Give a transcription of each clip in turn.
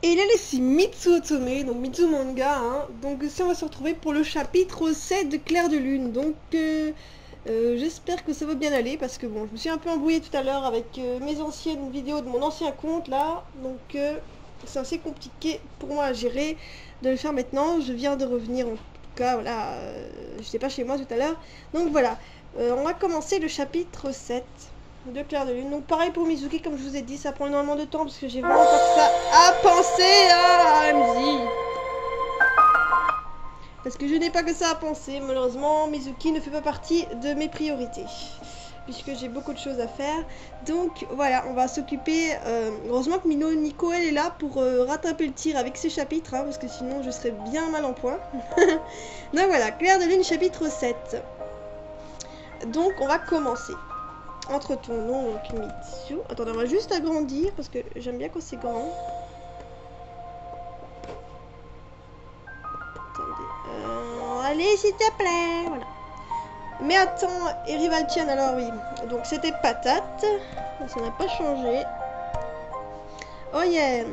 Et là, c'est Mitsu Otome, donc Mitsu Manga, hein. Donc ça, on va se retrouver pour le chapitre 7 de Clair de Lune. Donc j'espère que ça va bien aller, parce que bon, je me suis un peu embrouillée tout à l'heure avec mes anciennes vidéos de mon ancien compte, là. Donc c'est assez compliqué pour moi à gérer de le faire maintenant. Je viens de revenir, en tout cas, voilà, j'étais pas chez moi tout à l'heure. Donc voilà, on va commencer le chapitre 7 de Clair de Lune. Donc pareil pour Mizuki, comme je vous ai dit, ça prend énormément de temps parce que j'ai vraiment pas que ça à penser à MJ. Parce que je n'ai pas que ça à penser. Malheureusement, Mizuki ne fait pas partie de mes priorités, puisque j'ai beaucoup de choses à faire. Donc voilà, on va s'occuper. Heureusement que Nico, elle est là pour rattraper le tir avec ses chapitres, hein, parce que sinon je serais bien mal en point. Donc voilà, Clair de Lune, chapitre 7. Donc on va commencer. Entre ton nom, donc Mitsu. Attendez, on va juste agrandir parce que j'aime bien quand c'est grand. Attendez. Allez, s'il te plaît. Voilà. Mais attends, et Rivaltian, alors oui. Donc c'était patate. Ça n'a pas changé. Oh yeah.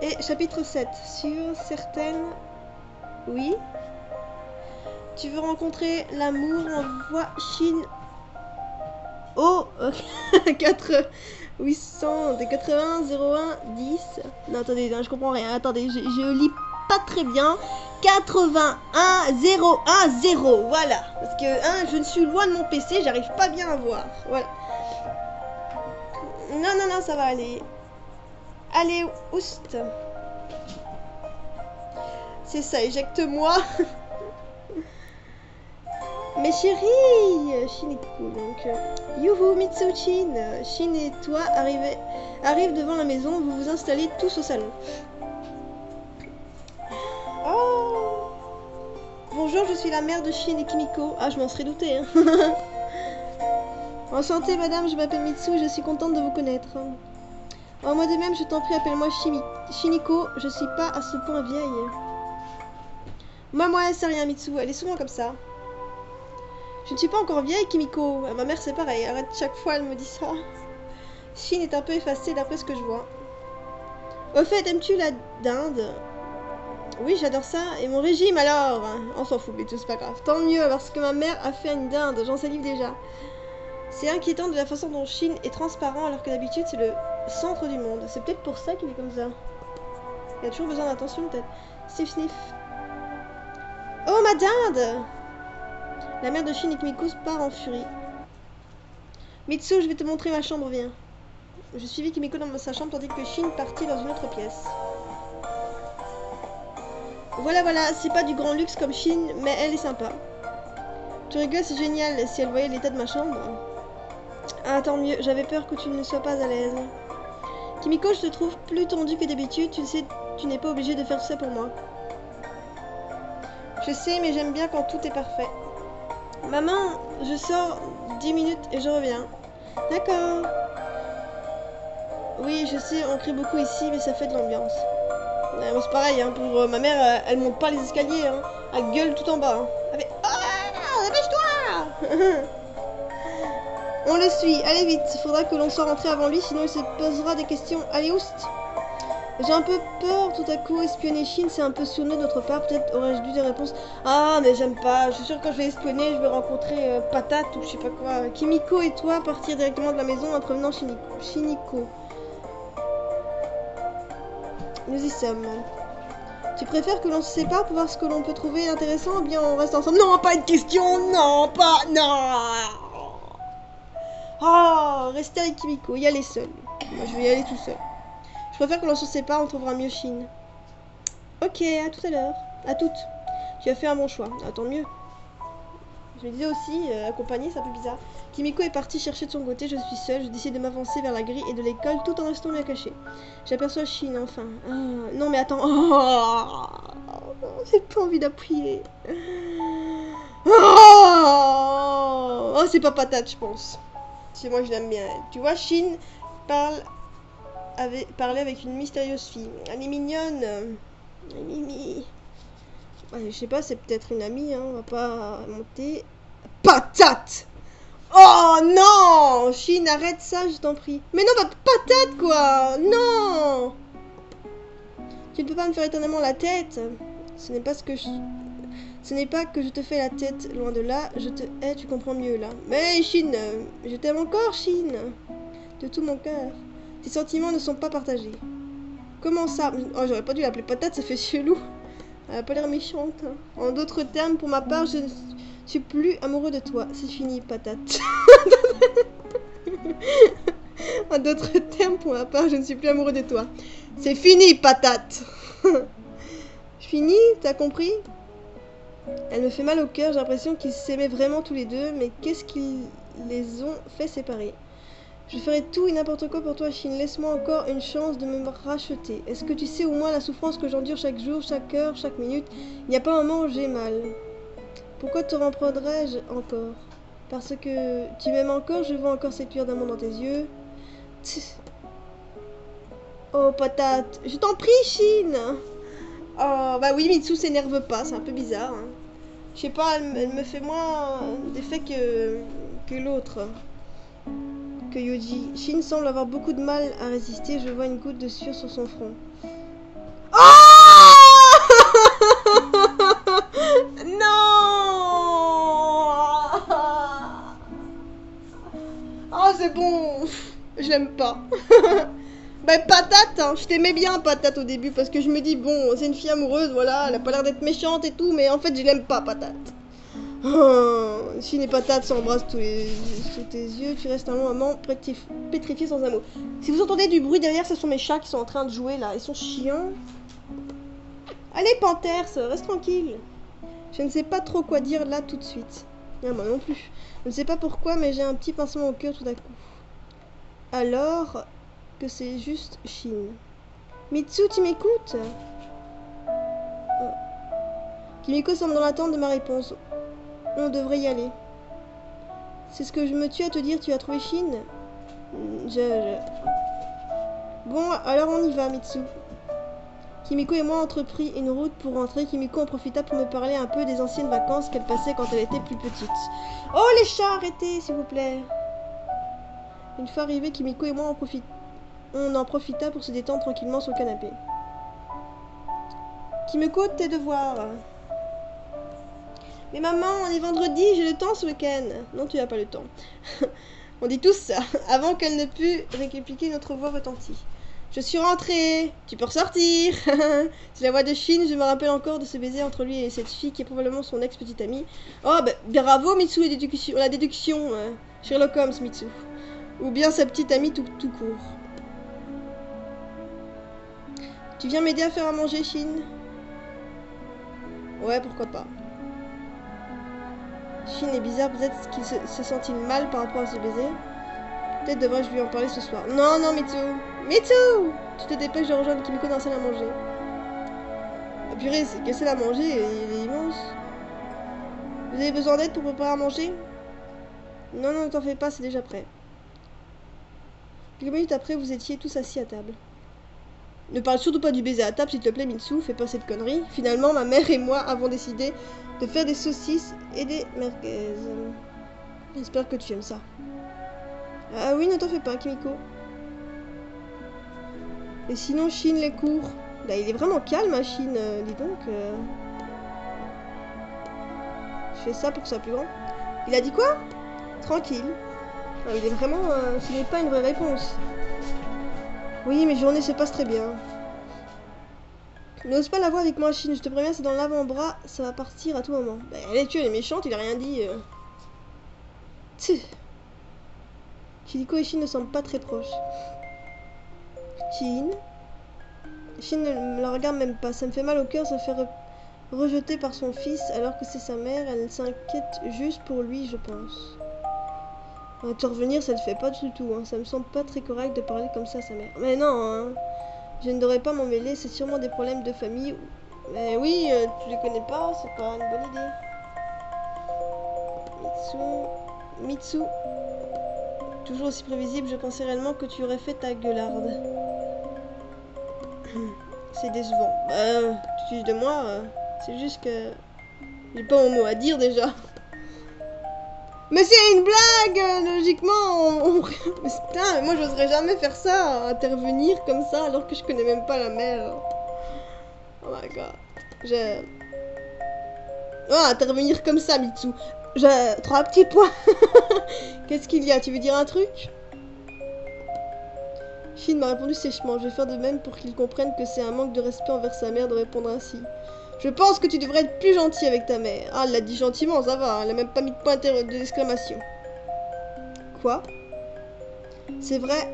Et chapitre 7. Sur certaines. Oui. Tu veux rencontrer l'amour, envoie Shin au 4 800 des 80 01 10. Non, attendez, non, je comprends rien. Attendez, je lis pas très bien. 81 01 0. Voilà. Parce que hein, je suis loin de mon PC, j'arrive pas bien à voir. Voilà. Non, non, non, ça va aller. Allez, oust. C'est ça, éjecte-moi. Mais chérie, Shin est cool, donc youhou Mitsu-chin, Shin et toi arrivent devant la maison, vous vous installez tous au salon. Oh, bonjour, je suis la mère de Shin et Kimiko. Ah, je m'en serais douté, hein. Enchantée madame, je m'appelle Mitsu, je suis contente de vous connaître. Oh, moi de même, je t'en prie, appelle-moi Shiniko, je suis pas à ce point vieille. Moi, c'est rien Mitsu, elle est souvent comme ça. Je ne suis pas encore vieille, Kimiko. Ma mère, c'est pareil. Arrête, chaque fois, elle me dit ça. Shin est un peu effacée d'après ce que je vois. Au fait, aimes-tu la dinde? Oui, j'adore ça. Et mon régime, alors? On s'en fout, mais tout, c'est pas grave. Tant mieux, parce que ma mère a fait une dinde. J'en salive déjà. C'est inquiétant de la façon dont Shin est transparent, alors que d'habitude, c'est le centre du monde. C'est peut-être pour ça qu'il est comme ça. Il a toujours besoin d'attention, peut-être. Sniff, sniff. Oh, ma dinde! La mère de Shin et Kimiko part en furie. Mitsu, je vais te montrer ma chambre, viens. Je suivis Kimiko dans sa chambre tandis que Shin partit dans une autre pièce. Voilà, voilà, c'est pas du grand luxe comme Shin, mais elle est sympa. Tu rigoles, c'est génial si elle voyait l'état de ma chambre. Ah, tant mieux, j'avais peur que tu ne sois pas à l'aise. Kimiko, je te trouve plus tendue que d'habitude, tu sais, tu n'es pas obligée de faire tout ça pour moi. Je sais, mais j'aime bien quand tout est parfait. Maman, je sors 10 minutes et je reviens. D'accord. Oui, je sais, on crie beaucoup ici, mais ça fait de l'ambiance. Bon, c'est pareil, hein, pour ma mère, elle monte pas les escaliers, hein. Elle gueule tout en bas. Hein. Elle fait oh, dépêche-toi. On le suit, allez vite, il faudra que l'on soit rentré avant lui, sinon il se posera des questions. Allez, oust. J'ai un peu peur, tout à coup, espionner Shin, c'est un peu sonné de notre part, peut-être aurais-je dû des réponses. Ah, mais j'aime pas, je suis sûre que quand je vais espionner, je vais rencontrer Patate ou je sais pas quoi. Kimiko et toi partir directement de la maison en prévenant Shiniko. Nous y sommes. Tu préfères que l'on se sépare pour voir ce que l'on peut trouver intéressant ou bien on reste ensemble? Non, pas une question, non, pas, non. Oh, restez avec Kimiko, y aller seul. Moi, je vais y aller tout seul. Je préfère que l'on se sépare, on trouvera mieux Shin. Ok, à tout à l'heure. À toutes. Tu as fait un bon choix. Ah, tant mieux. Je me disais aussi, accompagné, c'est un peu bizarre. Kimiko est partie chercher de son côté, je suis seule. Je décide de m'avancer vers la grille et de l'école tout en restant bien cachée. J'aperçois Shin, enfin. Ah, non, mais attends. Oh, j'ai pas envie d'appuyer. Oh, c'est pas Patate, je pense. C'est moi, je l'aime bien. Tu vois, Shin parlait avec une mystérieuse fille. Elle est mignonne. Mimi. Ouais, je sais pas, c'est peut-être une amie, hein. On va pas monter. Patate! Oh non! Shin, arrête ça, je t'en prie. Mais non, pas Patate, quoi! Non! pas me faire éternellement la tête. Ce n'est pas ce que je... Ce n'est pas que je te fais la tête, loin de là, je te hais, tu comprends mieux là. Mais Chine, je t'aime encore, Chine. De tout mon cœur. Tes sentiments ne sont pas partagés. Comment ça? Oh, j'aurais pas dû l'appeler patate, ça fait chelou. Elle a pas l'air méchante. Hein. En d'autres termes, pour ma part, je ne suis plus amoureux de toi. C'est fini, patate. En d'autres termes, pour ma part, je ne suis plus amoureux de toi. C'est fini, patate. Fini, t'as compris? Elle me fait mal au cœur, j'ai l'impression qu'ils s'aimaient vraiment tous les deux, mais qu'est-ce qu'ils les ont fait séparer? Je ferai tout et n'importe quoi pour toi, Chine. Laisse-moi encore une chance de me racheter. Est-ce que tu sais au moins la souffrance que j'endure chaque jour, chaque heure, chaque minute? Il n'y a pas un moment où j'ai mal. Pourquoi te reprendrais-je encore? Parce que tu m'aimes encore, je vois encore cette lueur d'amour dans tes yeux. Tch. Oh, patate. Je t'en prie, Chine. Oh, bah oui, Mitsu s'énerve pas, c'est un peu bizarre. Hein. Je sais pas, elle me fait moins d'effet que l'autre. Que Yuji. Shin semble avoir beaucoup de mal à résister, je vois une goutte de sueur sur son front. Oh non. Oh, c'est bon. Je l'aime pas. Bah patate, hein. Je t'aimais bien patate au début parce que je me dis bon c'est une fille amoureuse, voilà, elle a pas l'air d'être méchante et tout, mais en fait je l'aime pas patate. Oh, Chine et patate s'embrassent sous tes yeux, tu restes un long moment pétrifié sans un mot. Si vous entendez du bruit derrière, ce sont mes chats qui sont en train de jouer là, ils sont chiants. Allez Panthers, reste tranquille. Je ne sais pas trop quoi dire là tout de suite. Ah, moi non plus. Je ne sais pas pourquoi mais j'ai un petit pincement au cœur tout d'un coup. Alors... que c'est juste Chine. Mitsu, tu m'écoutes? Oh. Kimiko semble dans l'attente de ma réponse. On devrait y aller. C'est ce que je me tue à te dire, tu as trouvé Chine? Bon, alors on y va, Mitsu. Kimiko et moi entrepris une route pour rentrer. Kimiko en profita pour me parler un peu des anciennes vacances qu'elle passait quand elle était plus petite. Oh les chats, arrêtez, s'il vous plaît. Une fois arrivés, Kimiko et moi on en profita pour se détendre tranquillement sur le canapé. Kimiko, tes devoirs. Mais maman, on est vendredi, j'ai le temps ce week-end. Non, tu n'as pas le temps. On dit tous ça, avant qu'elle ne pût répliquer, notre voix retentit. Je suis rentrée, tu peux ressortir. C'est la voix de Chine, je me rappelle encore de ce baiser entre lui et cette fille qui est probablement son ex-petite amie. Oh, bah, bravo Mitsu, la déduction. Sherlock Holmes, Mitsu. Ou bien sa petite amie tout court. Tu viens m'aider à faire à manger, Chine? Ouais, pourquoi pas. Chine est bizarre, peut-être qu'il se sent-il mal par rapport à ce baiser. Peut-être devrais-je lui en parler ce soir. Non, non, Mitsu. Mitsu! Tu te dépêches de rejoindre Kimiko dans la salle à manger. Ah purée, c'est que c'est à manger, il est immense. Vous avez besoin d'aide pour préparer à manger? Non, non, ne t'en fais pas, c'est déjà prêt. Quelques minutes après, vous étiez tous assis à table. Ne parle surtout pas du baiser à table, s'il te plaît, Mitsu, fais pas cette connerie. Finalement, ma mère et moi avons décidé de faire des saucisses et des merguez. J'espère que tu aimes ça. Ah oui, ne t'en fais pas, Kimiko. Et sinon, Chine, les cours. Là, il est vraiment calme, hein, Chine, dis donc. Je fais ça pour que ça soit plus grand. Il a dit quoi? Tranquille. Non, il est vraiment... ce n'est pas une vraie réponse. Oui, mes journées se passent très bien. N'ose pas la voir avec moi, Chine. Je te préviens, c'est dans l'avant-bras. Ça va partir à tout moment. Bah, elle est tuée, elle est méchante, il a rien dit. Chihiko et Chine ne semblent pas très proches. Chine ne la regarde même pas. Ça me fait mal au cœur, ça fait rejeter par son fils alors que c'est sa mère. Elle s'inquiète juste pour lui, je pense. Te revenir, ça ne fait pas du tout. Hein. Ça me semble pas très correct de parler comme ça à sa mère. Mais non, hein. Je ne devrais pas m'en mêler. C'est sûrement des problèmes de famille. Mais oui, tu les connais pas. C'est pas une bonne idée. Mitsu. Toujours aussi prévisible. Je pensais réellement que tu aurais fait ta gueularde. C'est décevant. Tu dis de moi. C'est juste que j'ai pas mon mot à dire déjà. Mais c'est une blague, logiquement. Putain, moi j'oserais jamais faire ça, intervenir comme ça alors que je connais même pas la mère. Oh my god. Oh, intervenir comme ça, Mitsu. J'ai 3 petits points. Qu'est-ce qu'il y a? Tu veux dire un truc? Shin m'a répondu sèchement. Je vais faire de même pour qu'il comprenne que c'est un manque de respect envers sa mère de répondre ainsi. Je pense que tu devrais être plus gentil avec ta mère. Ah, elle l'a dit gentiment, ça va. Elle a même pas mis de point d'exclamation. Quoi? C'est vrai.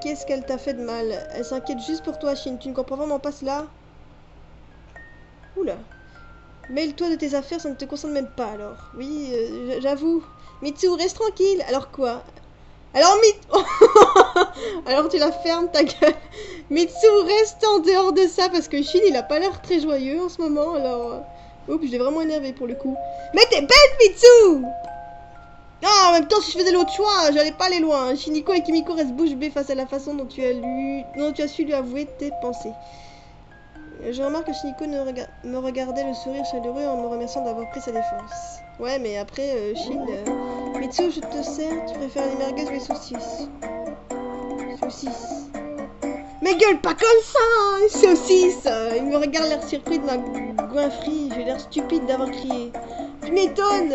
Qu'est-ce qu'elle t'a fait de mal? Elle s'inquiète juste pour toi, Shin. Tu ne comprends vraiment pas cela? Oula. Mêle-toi de tes affaires, ça ne te concerne même pas alors. Oui, j'avoue. Mitsu, reste tranquille. Alors quoi? Alors alors tu la fermes ta gueule. Mitsu, reste en dehors de ça parce que Shin il a pas l'air très joyeux en ce moment. Alors, oups, je l'ai vraiment énervé pour le coup. Mais t'es bête, Mitsu! Ah, en même temps, si je faisais l'autre choix, j'allais pas aller loin. Shiniko et Kimiko restent bouche bée face à la façon dont tu as su lui avouer tes pensées. Je remarque que Shiniko me regardait le sourire chaleureux en me remerciant d'avoir pris sa défense. Ouais, mais après, Shin... Mitsu, je te sers, tu préfères les merguez ou les saucisses? Saucisses. Mais gueule pas comme ça, hein, saucisses. Il me regarde l'air surpris de ma goinfrie. J'ai l'air stupide d'avoir crié. Tu m'étonnes.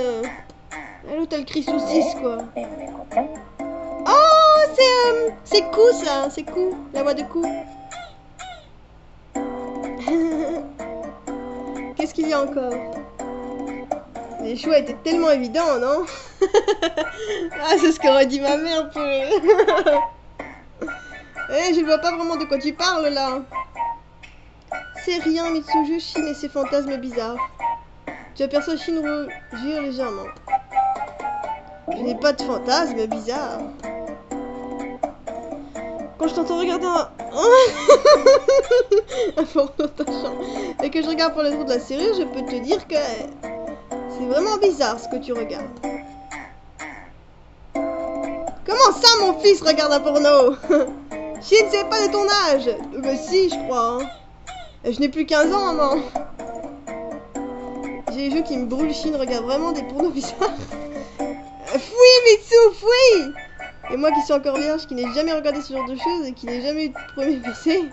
L'autre, elle crie saucisse, quoi. Oh, c'est Cou, ça. C'est Cou, la voix de Cou. Qu'est-ce qu'il y a encore? Les choix étaient tellement évidents, non? Ah, c'est ce qu'aurait dit ma mère pour... Eh, je ne vois pas vraiment de quoi tu parles, là. C'est rien, Mitsuju, Shin et ses fantasmes bizarres. Tu aperçois Shin rougir légèrement. Je n'ai pas de fantasmes bizarres. Quand je t'entends regarder un fort dans ta chambre et que je regarde pour le trou de la serrure, je peux te dire que c'est vraiment bizarre ce que tu regardes. Comment ça, mon fils regarde un porno? Shin, c'est pas de ton âge. Si, je crois. Hein. Je n'ai plus 15 ans, maman. J'ai les jeux qui me brûlent. Shin regarde vraiment des pornos bizarres. Fouille, Mitsu, fouille! Et moi qui suis encore vierge, qui n'ai jamais regardé ce genre de choses et qui n'ai jamais eu de premier PC,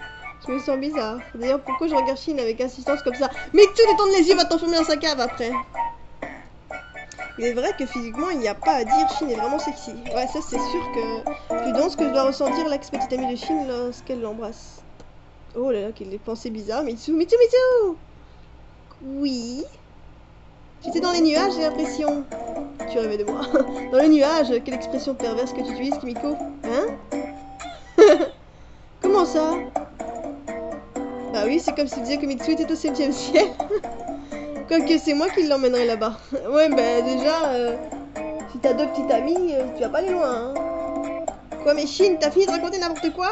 je me sens bizarre. D'ailleurs, pourquoi je regarde Shin avec insistance comme ça? Mitsu, détourne les yeux, va t'enfermer dans sa cave après. Il est vrai que physiquement, il n'y a pas à dire, Shin est vraiment sexy. Ouais, ça c'est sûr que... Plus dans ce que je dois ressentir l'ex-petite amie de Shin lorsqu'elle l'embrasse. Oh là là, quelle pensée bizarre. Mitsu, Mitsu, Mitsu! Oui? Tu étais dans les nuages, j'ai l'impression. Tu rêvais de moi. Dans les nuages, quelle expression perverse que tu utilises, Kimiko. Hein? Comment ça? Bah oui, c'est comme si tu disais que Mitsu était au 7e ciel. Quoique c'est moi qui l'emmènerai là-bas. Ouais, bah déjà, si t'as 2 petites amies, tu vas pas aller loin. Hein. Quoi, mais Shin, t'as fini de raconter n'importe quoi?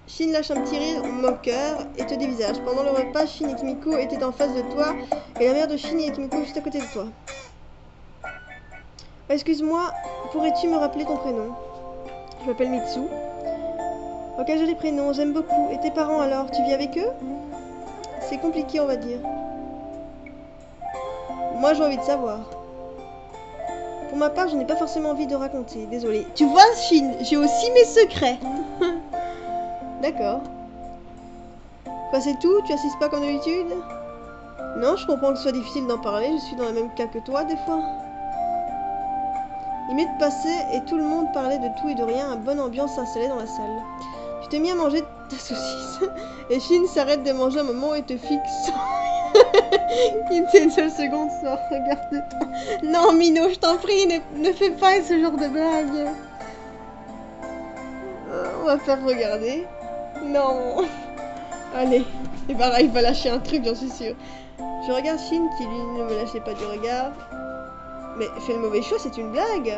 Shin lâche un petit rire moqueur et te dévisage. Pendant le repas, Shin et Kimiko étaient en face de toi et la mère de Shin et Kimiko juste à côté de toi. Excuse-moi, pourrais-tu me rappeler ton prénom? Je m'appelle Mitsu. Ok, joli prénom, j'aime beaucoup. Et tes parents alors, tu vis avec eux? C'est compliqué, on va dire. Moi, j'ai envie de savoir. Pour ma part, je n'ai pas forcément envie de raconter, désolée. Tu vois, Shin, j'ai aussi mes secrets. D'accord. Quoi, c'est tout? Tu assistes pas comme d'habitude? Non, je comprends que ce soit difficile d'en parler, je suis dans le même cas que toi, des fois. Les minutes passaient et tout le monde parlait de tout et de rien, une bonne ambiance s'installait dans la salle. Tu t'es mis à manger ta saucisse, et Shin s'arrête de manger un moment et te fixe. Une seule seconde sans regarder. Non, Mino, je t'en prie, ne fais pas ce genre de blague. On va faire regarder. Non. Allez. Et bah là, il va lâcher un truc, j'en suis sûre. Je regarde Shin qui, lui, ne me lâchait pas du regard. Mais fais le mauvais choix, c'est une blague.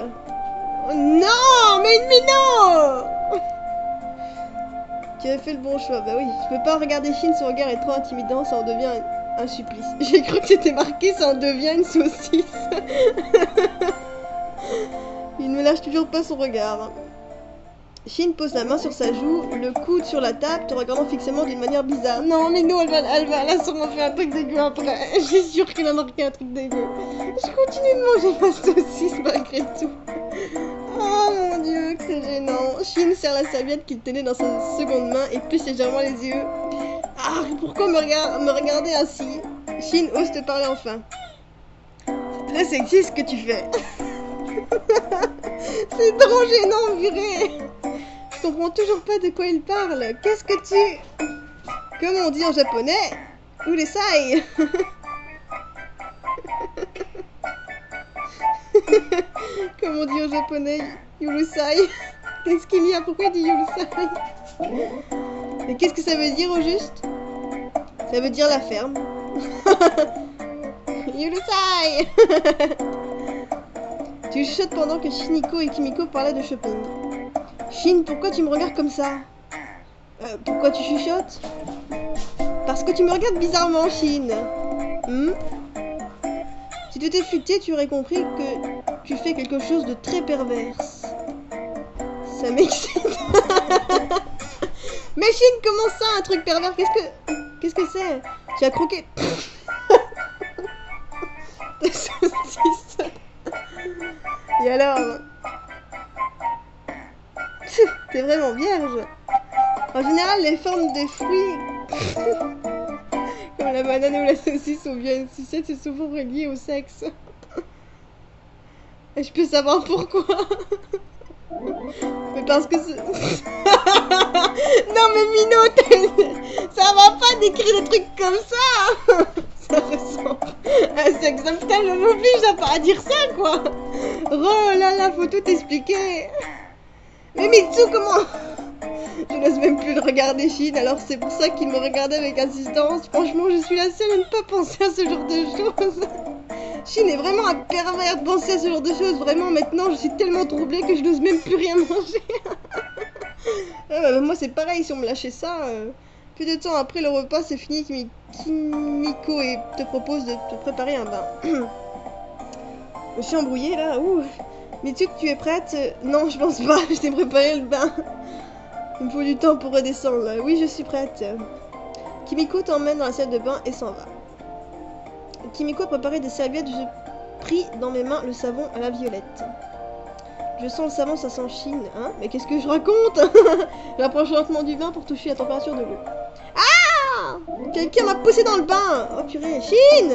Oh, non, mais Mino. Tu as fait le bon choix. Bah oui, je peux pas regarder Shin, son regard est trop intimidant, ça en devient un supplice. J'ai cru que c'était marqué, ça en devient une saucisse. Il ne me lâche toujours pas son regard. Shin pose la main sur sa joue, le coude sur la table, te regardant fixement d'une manière bizarre. Non, mais nous, elle a sûrement fait un truc dégueu après. J'ai sûr qu'elle a marqué un truc dégueu. Je continue de manger ma saucisse malgré tout. Oh mon dieu, que c'est gênant. Shin serre la serviette qu'il tenait dans sa seconde main et plisse légèrement les yeux. Ah, pourquoi me regarder ainsi? Shin ose te parler enfin. C'est très sexy ce que tu fais. C'est trop gênant, viré. Je comprends toujours pas de quoi il parle. Qu'est-ce que tu... Comme on dit en japonais, Urusai. Comme on dit en japonais, Urusai. Qu'est-ce qu'il y a? Pourquoi il dit Urusai? Mais qu'est-ce que ça veut dire au juste? Ça veut dire la ferme. Urusai. Tu chuchotes pendant que Shiniko et Kimiko parlaient de shopping. Shin, pourquoi tu me regardes comme ça? Pourquoi tu chuchotes? Parce que tu me regardes bizarrement, Shin. Si tu étais futé, tu aurais compris que tu fais quelque chose de très perverse. Ça m'excite. Mais Shin, comment ça, un truc pervers? Qu'est-ce que c'est? Tu as croqué... Des saucisses. Et alors? T'es vraiment vierge. En général, les formes des fruits, comme la banane ou la saucisse ou bien une sucette, c'est souvent relié au sexe. Et je peux savoir pourquoi. Mais parce que c'est... Non mais Mino, ça va pas d'écrire des trucs comme ça. Ça ressemble à un sexe. Putain, je m'oblige à pas dire ça, quoi. Oh là là, faut tout expliquer. Mais Mitsu, comment? Je n'ose même plus le regarder, Shin, alors c'est pour ça qu'il me regardait avec insistance. Franchement, je suis la seule à ne pas penser à ce genre de choses. Shin est vraiment un pervers de penser à ce genre de choses. Vraiment, maintenant, je suis tellement troublée que je n'ose même plus rien manger. Moi, c'est pareil, si on me lâchait ça... Peu de temps après le repas, c'est fini, Kimiko te propose de te préparer un bain. Je suis embrouillée, là. Ouh. Mitsu, tu es prête? Non, je pense pas. Je t'ai préparé le bain. Il me faut du temps pour redescendre. Là. Oui, je suis prête. Kimiko t'emmène dans la salle de bain et s'en va. Kimiko a préparé des serviettes. Je pris dans mes mains le savon à la violette. Je sens le savon, ça sent Shin. Hein? Mais qu'est-ce que je raconte? J'approche lentement du bain pour toucher la température de l'eau. Ah! Quelqu'un m'a poussé dans le bain. Oh purée. Shin!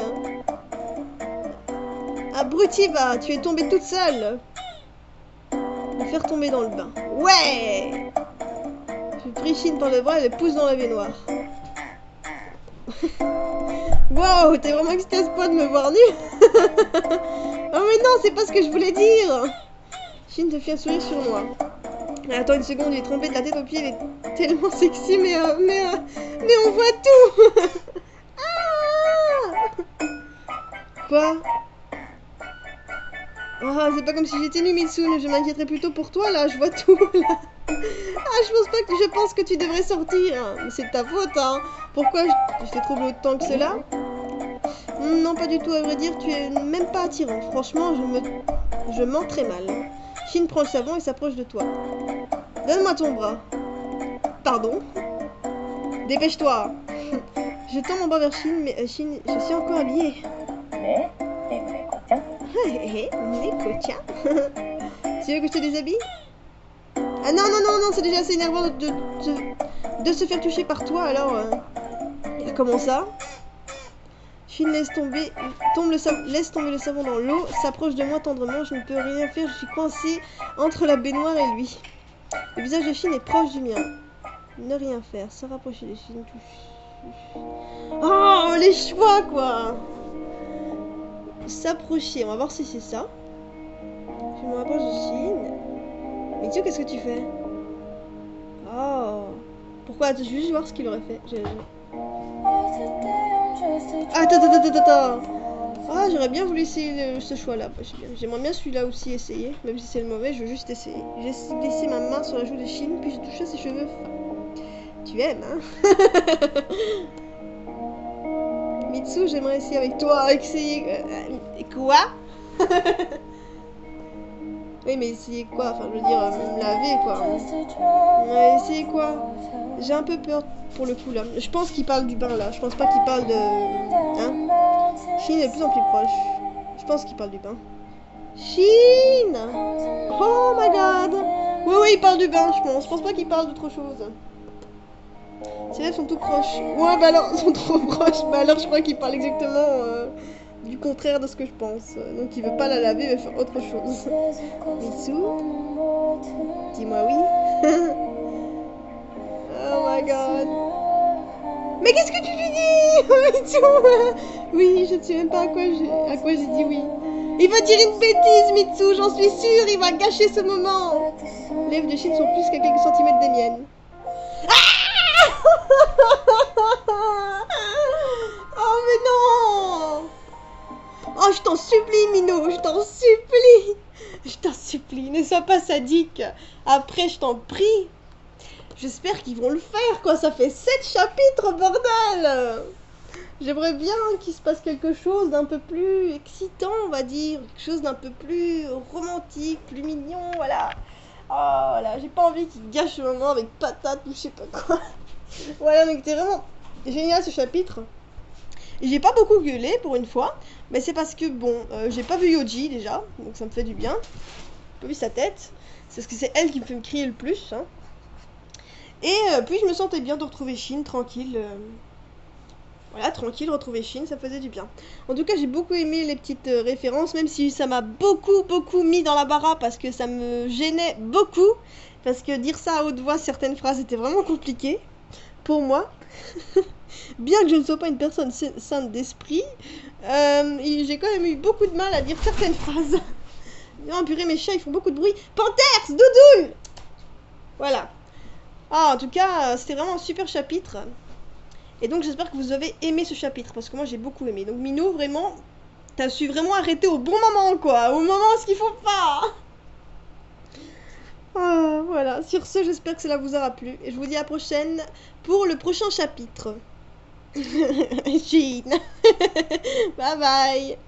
Abruti, va. Tu es tombée toute seule. Me faire tomber dans le bain. Ouais! Je prie Shin par le bras et le pousse dans la baignoire. Wow, t'es vraiment excitée à ce point de me voir nue? Oh mais non, c'est pas ce que je voulais dire. Shin te fait un sourire sur moi. Attends une seconde, il est trempé de la tête aux pieds, il est tellement sexy, mais on voit tout. Ah! Quoi? Ah, c'est pas comme si j'étais nue, Mitsune, je m'inquiéterais plutôt pour toi, là, je vois tout, là. Ah, je pense que tu devrais sortir. Mais c'est ta faute, hein. Pourquoi je t'ai trouvé autant que cela? Non, pas du tout, à vrai dire, tu es même pas attirant. Franchement, je mens très mal. Shin prend le savon et s'approche de toi. Donne-moi ton bras. Pardon? Dépêche-toi. Je tends mon bras vers Shin, mais Shin, je suis encore habillée. Neko-chan. Tu veux que je te déshabille? Ah non, c'est déjà assez énervant de se faire toucher par toi, alors... Comment ça? Shin laisse tomber le savon dans l'eau, s'approche de moi tendrement, je ne peux rien faire, je suis coincée entre la baignoire et lui. Le visage de Shin est proche du mien. Ne rien faire, se rapprocher de Shin, Oh, les choix, quoi! S'approcher, on va voir si c'est ça. Je me rapproche de Shin. Mais tu qu'est-ce que tu fais? Oh. Pourquoi? Je veux juste voir ce qu'il aurait fait. Attends. Ah, j'aurais bien voulu essayer ce choix-là. J'aimerais bien celui-là aussi essayer. Même si c'est le mauvais, je veux juste essayer. J'ai glissé ma main sur la joue de Shin, puis j'ai touché ses cheveux. Tu aimes, hein? Mitsu, j'aimerais essayer avec toi. Essayer... Quoi? Oui, mais essayer quoi? Enfin, je veux dire, me laver, quoi. Ouais, essayer quoi? J'ai un peu peur pour le coup, là. Je pense qu'il parle du bain, là. Je pense pas qu'il parle de... Hein? Shin est de plus en plus proche. Je pense qu'il parle du bain. Shin! Oh my god! Oui, il parle du bain, je pense. Je pense pas qu'il parle d'autre chose. Ses lèvres sont tout proches. Ouais, bah alors, ils sont trop proches. Bah alors, je crois qu'il parle exactement du contraire de ce que je pense. Donc, il veut pas la laver, il veut faire autre chose. Mitsu, dis-moi oui. Oh my god. Mais qu'est-ce que tu lui dis, Mitsu? Oui, je ne sais même pas à quoi j'ai dit oui. Il va dire une bêtise, Mitsu, j'en suis sûre, il va gâcher ce moment. Les lèvres de Shin sont plus qu'à quelques centimètres des miennes. Ah oh mais non. Oh, je t'en supplie, Mino, je t'en supplie. Je t'en supplie, ne sois pas sadique. Après, je t'en prie. J'espère qu'ils vont le faire, quoi. Ça fait 7 chapitres, bordel. J'aimerais bien qu'il se passe quelque chose d'un peu plus excitant, on va dire. Quelque chose d'un peu plus romantique, plus mignon, voilà. Oh, voilà, j'ai pas envie qu'il gâche le moment avec patate ou je sais pas quoi. Voilà, donc c'était vraiment génial ce chapitre. J'ai pas beaucoup gueulé pour une fois, mais c'est parce que, bon, j'ai pas vu Yoji déjà, donc ça me fait du bien. J'ai pas vu sa tête, c'est parce que c'est elle qui me fait me crier le plus, hein. Et puis je me sentais bien de retrouver Shin, tranquille. Voilà, tranquille, retrouver Shin, ça faisait du bien. En tout cas, j'ai beaucoup aimé les petites références, même si ça m'a beaucoup mis dans la baraque, parce que ça me gênait beaucoup. Parce que dire ça à haute voix, certaines phrases étaient vraiment compliquées, pour moi. Bien que je ne sois pas une personne sainte d'esprit, j'ai quand même eu beaucoup de mal à dire certaines phrases. Non, purée, mes chats, ils font beaucoup de bruit. Panthers, Doudoule. Voilà. Ah, en tout cas, c'était vraiment un super chapitre. Et donc, j'espère que vous avez aimé ce chapitre, parce que moi, j'ai beaucoup aimé. Donc, Minou, vraiment, t'as su vraiment arrêter au bon moment, quoi. Au moment où ce qu'il faut pas. Ah, voilà. Sur ce, j'espère que cela vous aura plu. Et je vous dis à la prochaine pour le prochain chapitre. Shin. Bye bye.